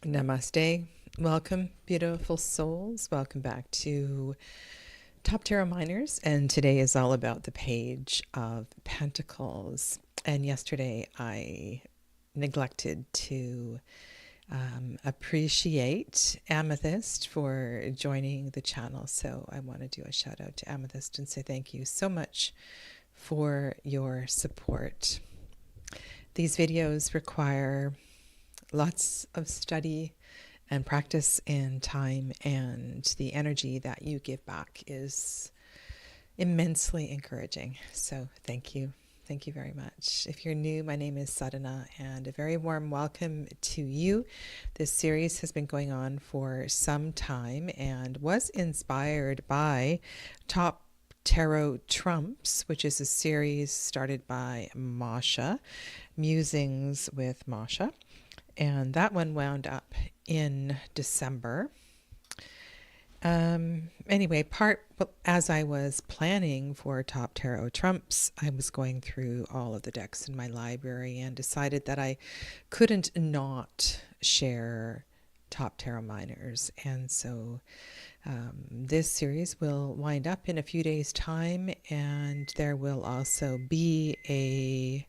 Namaste. Welcome, beautiful souls. Welcome back to Top Tarot Minors. And today is all about the Page of Pentacles. And yesterday I neglected to appreciate Amethyst for joining the channel. So I want to do a shout out to Amethyst and say thank you so much for your support. These videos require lots of study and practice and time, and the energy that you give back is immensely encouraging. So thank you. Thank you very much. If you're new, my name is Sadhana, and a very warm welcome to you. This series has been going on for some time and was inspired by Top Tarot Trumps, which is a series started by Masha, Musings with Masha. And that one wound up in December. Anyway, as I was planning for Top Tarot Trumps, I was going through all of the decks in my library and decided that I couldn't not share Top Tarot Minors. And so this series will wind up in a few days' time, and there will also be a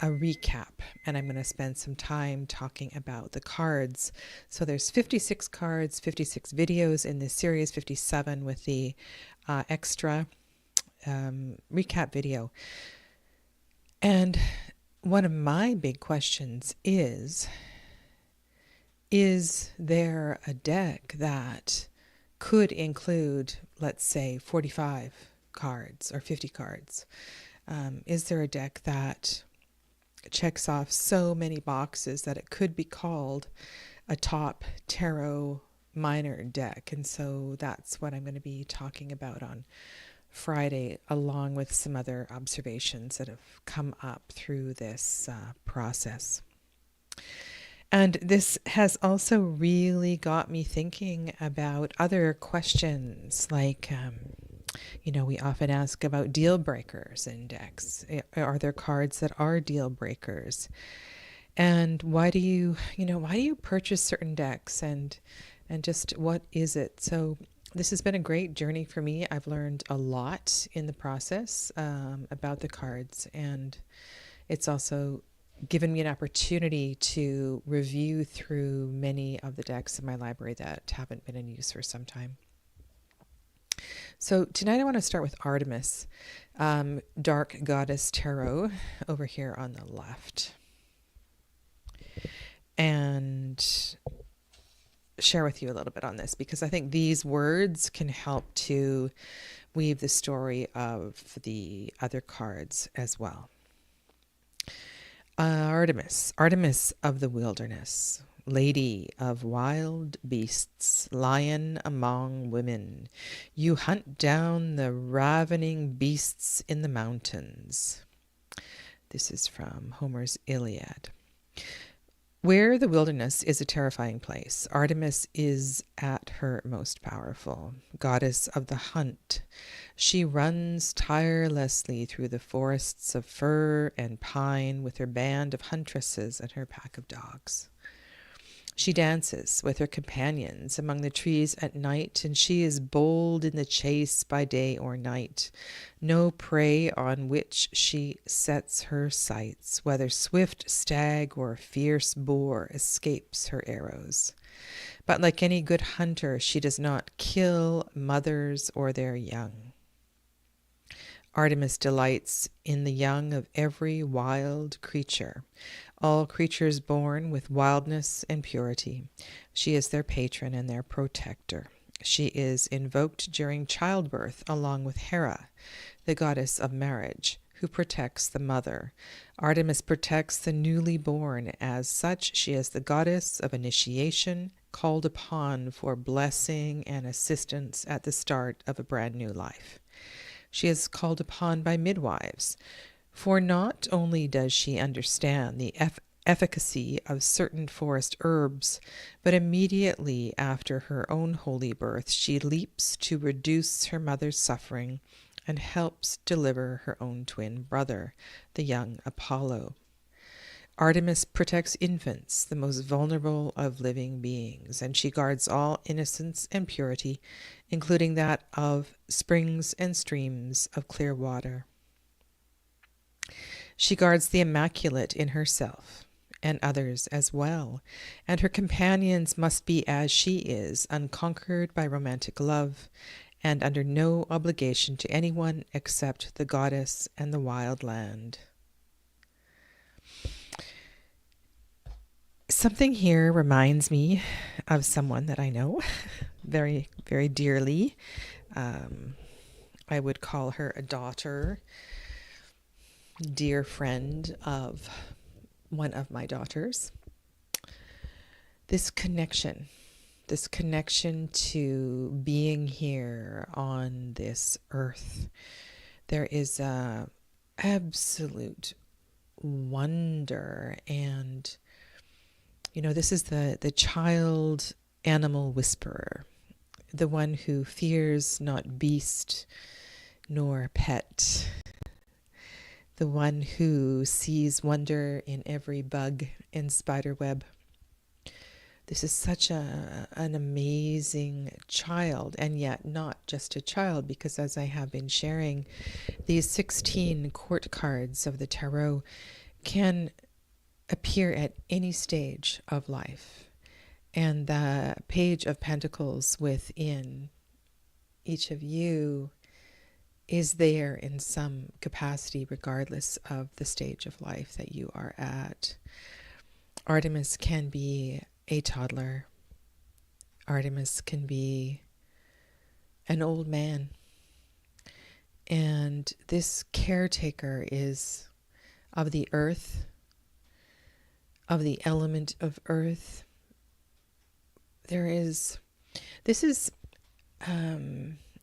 recap, and I'm going to spend some time talking about the cards. So there's 56 cards, 56 videos in this series, 57 with the extra recap video. And one of my big questions is there a deck that could include, let's say, 45 cards or 50 cards? Is there a deck that checks off so many boxes that it could be called a top tarot minor deck? And so that's what I'm going to be talking about on Friday, along with some other observations that have come up through this process. And this has also really got me thinking about other questions like, we often ask about deal breakers in decks. Are there cards that are deal breakers? And why do you purchase certain decks, and just what is it? So this has been a great journey for me. I've learned a lot in the process about the cards, and it's also given me an opportunity to review through many of the decks in my library that haven't been in use for some time. So tonight I want to start with Artemis, Dark Goddess Tarot over here on the left, and share with you a little bit on this, because I think these words can help to weave the story of the other cards as well. Artemis of the wilderness, lady of wild beasts, lion among women, you hunt down the ravening beasts in the mountains. This is from Homer's Iliad. Where the wilderness is a terrifying place, Artemis is at her most powerful, goddess of the hunt. She runs tirelessly through the forests of fir and pine with her band of huntresses and her pack of dogs. She dances with her companions among the trees at night, and she is bold in the chase by day or night. No prey on which she sets her sights, whether swift stag or fierce boar, escapes her arrows. But like any good hunter, she does not kill mothers or their young. Artemis delights in the young of every wild creature, all creatures born with wildness and purity. She is their patron and their protector. She is invoked during childbirth along with Hera, the goddess of marriage, who protects the mother. Artemis protects the newly born. As such, she is the goddess of initiation, called upon for blessing and assistance at the start of a brand new life. She is called upon by midwives, for not only does she understand the efficacy of certain forest herbs, but immediately after her own holy birth, she leaps to reduce her mother's suffering and helps deliver her own twin brother, the young Apollo. Artemis protects infants, the most vulnerable of living beings, and she guards all innocence and purity, including that of springs and streams of clear water. She guards the immaculate in herself and others as well, and her companions must be as she is, unconquered by romantic love, and under no obligation to anyone except the goddess and the wild land. Something here reminds me of someone that I know very, very dearly. I would call her a daughter, dear friend of one of my daughters. This connection to being here on this earth. There is a absolute wonder, and this is the child animal whisperer, the one who fears not beast nor pet, the one who sees wonder in every bug and spider web. This is such an amazing child, and yet not just a child, because as I have been sharing, these 16 court cards of the tarot can appear at any stage of life. And the Page of Pentacles within each of you is there in some capacity, regardless of the stage of life that you are at. Artemis can be a toddler. Artemis can be an old man. And this caretaker is of the earth, of the element of earth.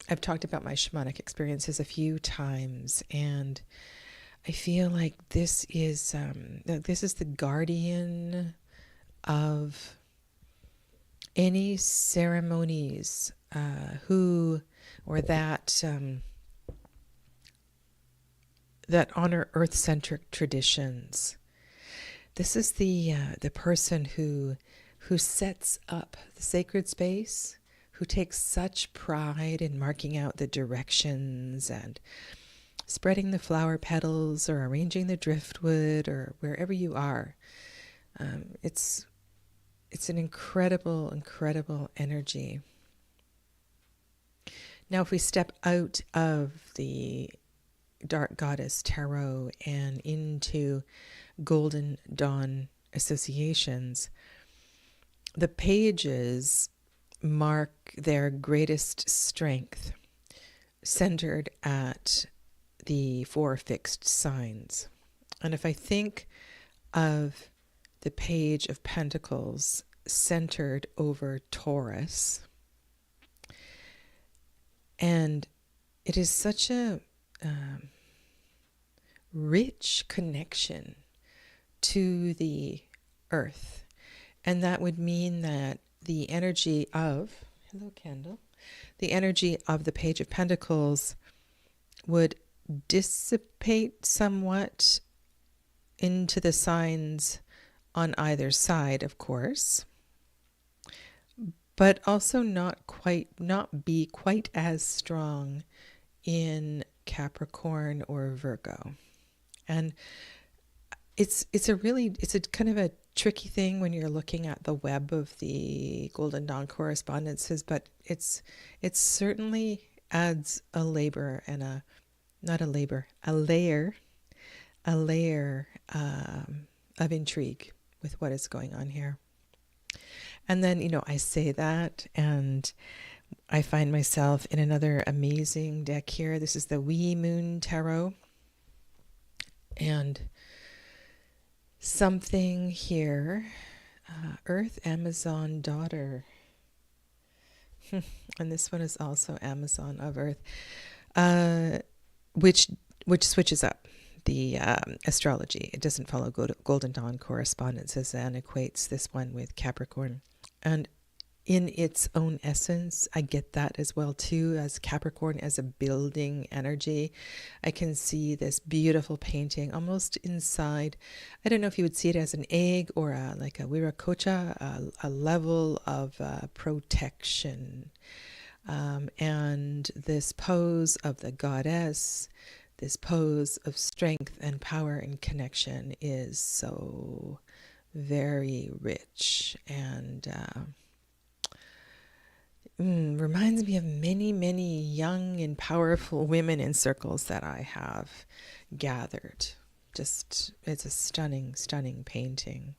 I've talked about my shamanic experiences a few times, and I feel like this is the guardian of any ceremonies that honor earth-centric traditions. This is the person who sets up the sacred space, who takes such pride in marking out the directions and spreading the flower petals or arranging the driftwood or wherever you are. It's an incredible, incredible energy. Now, if we step out of the Dark Goddess Tarot and into Golden Dawn associations, the pages mark their greatest strength, centered at the 4 fixed signs. And if I think of the Page of Pentacles centered over Taurus, and it is such a rich connection to the earth. And that would mean that the energy of, the energy of the Page of Pentacles would dissipate somewhat into the signs on either side, of course, but also not be quite as strong in Capricorn or Virgo. And it's a kind of a tricky thing when you're looking at the web of the Golden Dawn correspondences, but it certainly adds a layer of intrigue with what is going on here. And then, I say that, and I find myself in another amazing deck here. This is the Wee Moon Tarot. And something here, Earth Amazon Daughter. And this one is also Amazon of Earth, which switches up the astrology. It doesn't follow Golden Dawn correspondences and equates this one with Capricorn. And in its own essence. I get that as well too, as Capricorn, as a building energy. I can see this beautiful painting almost inside. I don't know if you would see it as an egg or like a Viracocha, a level of protection. And this pose of the goddess, this pose of strength and power and connection is so very rich and reminds me of many, many young and powerful women in circles that I have gathered. Just, it's a stunning, stunning painting.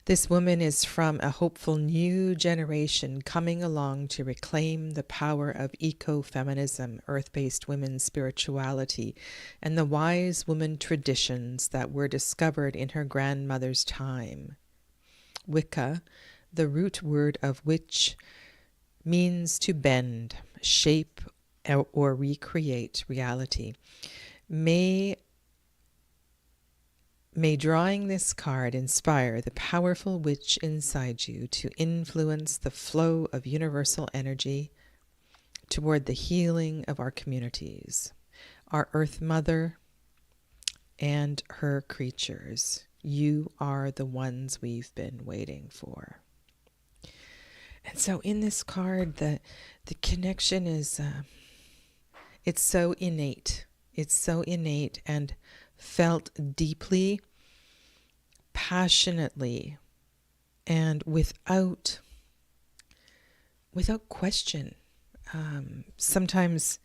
This woman is from a hopeful new generation coming along to reclaim the power of ecofeminism, earth-based women's spirituality, and the wise woman traditions that were discovered in her grandmother's time. Wicca, the root word of which means to bend, shape, or recreate reality. May drawing this card inspire the powerful witch inside you to influence the flow of universal energy toward the healing of our communities, our Earth Mother, and her creatures. You are the ones we've been waiting for. And so in this card, the connection is, it's so innate. It's so innate and felt deeply, passionately, and without question, sometimes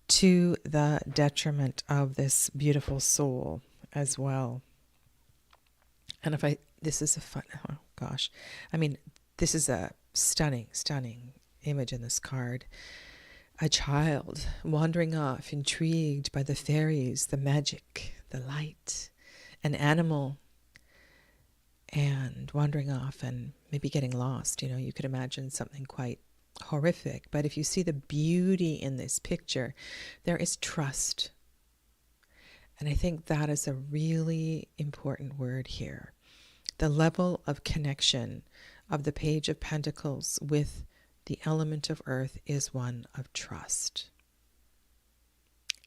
to the detriment of this beautiful soul as well. And this is a fun, oh gosh, I mean, this is a stunning, stunning image in this card. A child wandering off, intrigued by the fairies, the magic, the light, an animal, and wandering off and maybe getting lost. You know, you could imagine something quite horrific. But if you see the beauty in this picture, there is trust. And I think that is a really important word here. The level of connection of the Page of Pentacles with the element of earth is one of trust.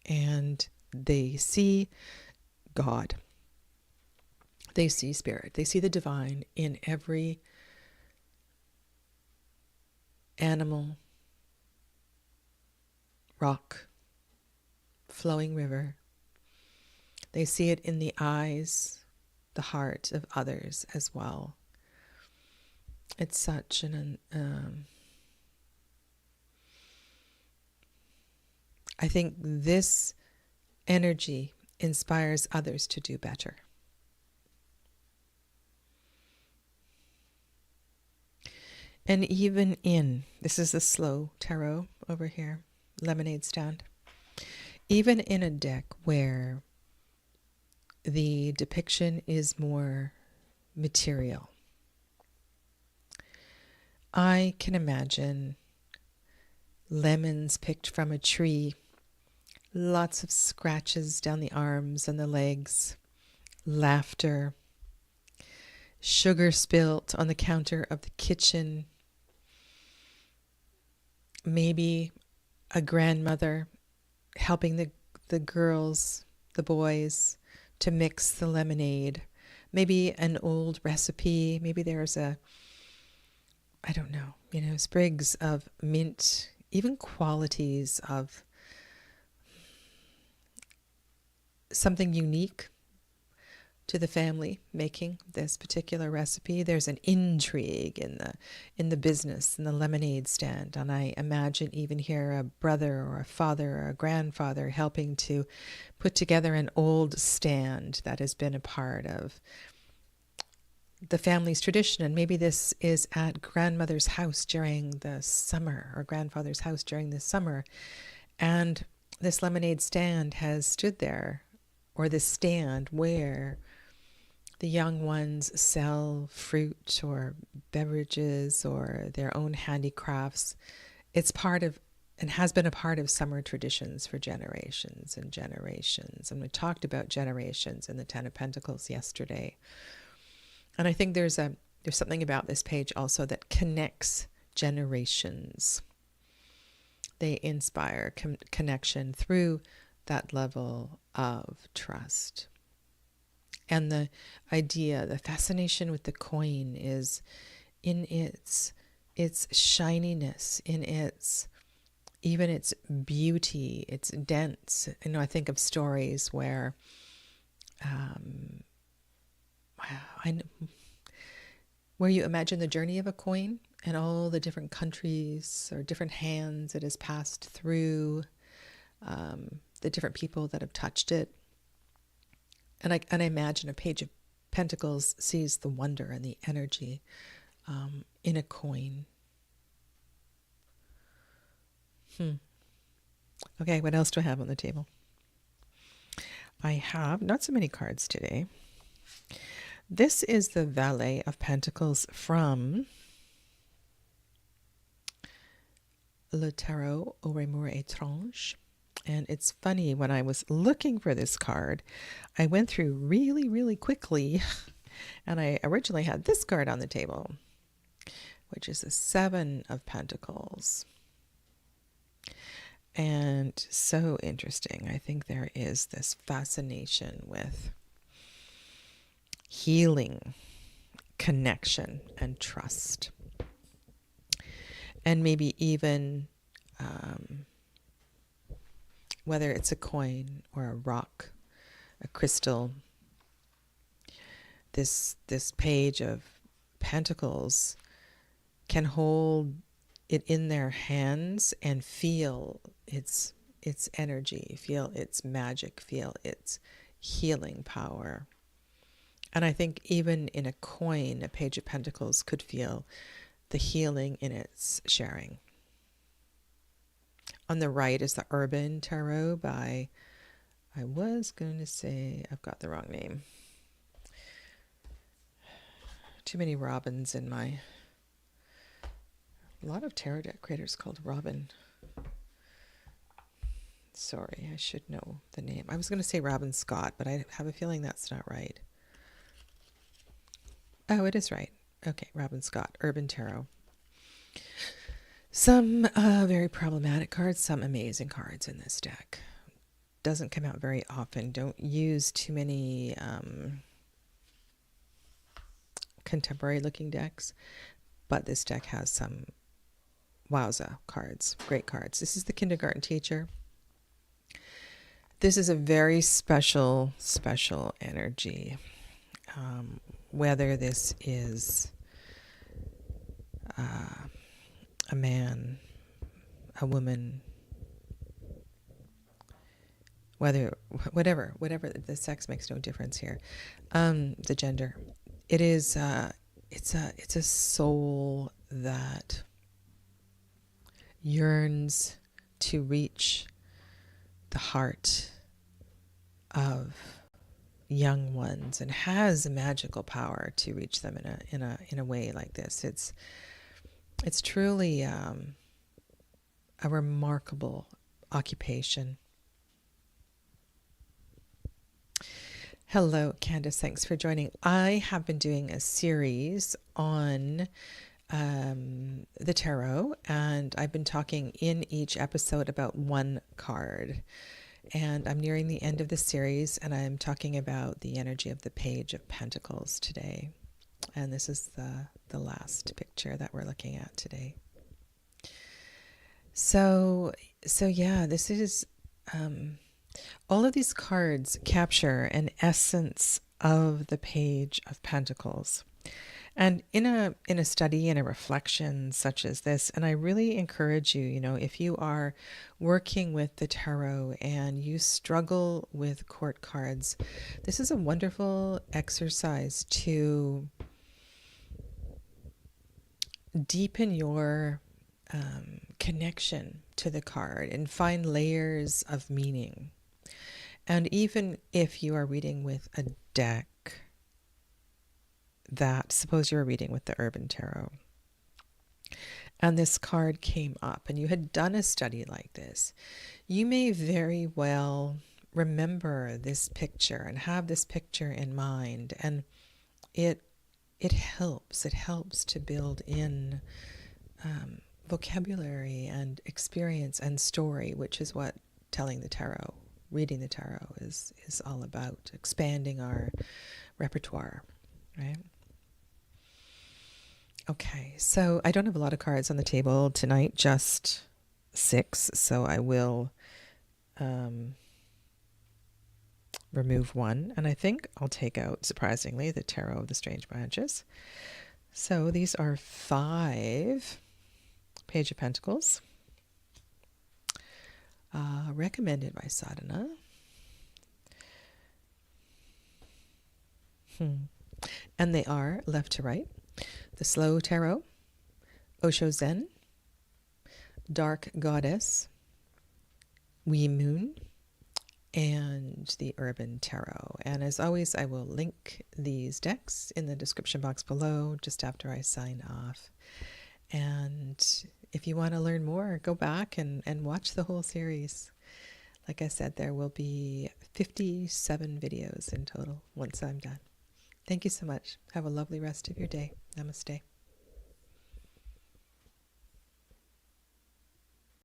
And they see God. They see spirit. They see the divine in every animal, rock, flowing river. They see it in the eyes, the heart of others as well. It's such an I think this energy inspires others to do better. And even this is the slow tarot over here, lemonade stand. Even in a deck where the depiction is more material, I can imagine lemons picked from a tree, lots of scratches down the arms and the legs, laughter, sugar spilt on the counter of the kitchen, maybe a grandmother helping the girls, the boys, to mix the lemonade, maybe an old recipe, maybe there's I don't know, sprigs of mint, even qualities of something unique to the family making this particular recipe. There's an intrigue in the business, in the lemonade stand, and I imagine even here a brother or a father or a grandfather helping to put together an old stand that has been a part of the family's tradition. And maybe this is at grandmother's house during the summer, or grandfather's house during the summer, and this lemonade stand has stood there, or this stand where the young ones sell fruit or beverages or their own handicrafts. It's part of, and has been a part of, summer traditions for generations and generations. And we talked about generations in the Ten of Pentacles yesterday. And I think there's a There's something about this page also that connects generations. They inspire connection through that level of trust. And the idea, the fascination with the coin is in its shininess, in its even its beauty, its dense. I think of stories where where you imagine the journey of a coin and all the different countries or different hands it has passed through, the different people that have touched it. And I imagine a page of Pentacles sees the wonder and the energy in a coin. Okay, what else do I have on the table? I have not so many cards today. This is the Valet of Pentacles from Le Tarot au Amour Étrange. And it's funny, when I was looking for this card, I went through really, really quickly, and I originally had this card on the table, which is the Seven of Pentacles. And so interesting. I think there is this fascination with healing, connection, and trust. And maybe even whether it's a coin or a rock, a crystal, this page of Pentacles can hold it in their hands and feel its energy, feel its magic, feel its healing power. And I think even in a coin, a page of Pentacles could feel the healing in its sharing. On the right is the Urban Tarot by, I was going to say, I've got the wrong name. Too many Robins in my... A lot of tarot deck creators called Robin. Sorry, I should know the name. I was going to say Robin Scott, but I have a feeling that's not right. Oh, it is right. Okay, Robin Scott, Urban Tarot. Some very problematic cards, some amazing cards in this deck. Doesn't come out very often. Don't use too many contemporary looking decks, but this deck has some wowza cards, great cards. This is the Kindergarten Teacher. This is a very special energy. Whether this is a man, a woman, whatever the sex makes no difference here. The gender, it is it's a soul that yearns to reach the heart of young ones and has a magical power to reach them in a way like this. It's truly a remarkable occupation. Hello, Candace. Thanks for joining. I have been doing a series on the tarot, and I've been talking in each episode about one card. And I'm nearing the end of the series, and I'm talking about the energy of the Page of Pentacles today. And this is the last picture that we're looking at today. So yeah, this is all of these cards capture an essence of the Page of Pentacles. And in a study, in a reflection such as this, and I really encourage you, if you are working with the tarot and you struggle with court cards, this is a wonderful exercise to deepen your connection to the card and find layers of meaning. And even if you are reading with a deck, suppose you're reading with the Urban Tarot, and this card came up and you had done a study like this, you may very well remember this picture and have this picture in mind, and it it helps. It helps to build in vocabulary and experience and story, which is what telling the tarot, reading the tarot is all about, expanding our repertoire, right? Okay, so I don't have a lot of cards on the table tonight, just 6, so I will remove one, and I think I'll take out, surprisingly, the Tarot of the Strange Branches. So these are 5 Page of Pentacles, recommended by Sadhana. And they are left to right: the Slow Tarot, Osho Zen, Dark Goddess, Wee Moon, and the Urban Tarot. And as always, I will link these decks in the description box below just after I sign off. And if you want to learn more, go back and watch the whole series. Like I said, there will be 57 videos in total once I'm done. Thank you so much. Have a lovely rest of your day. Namaste.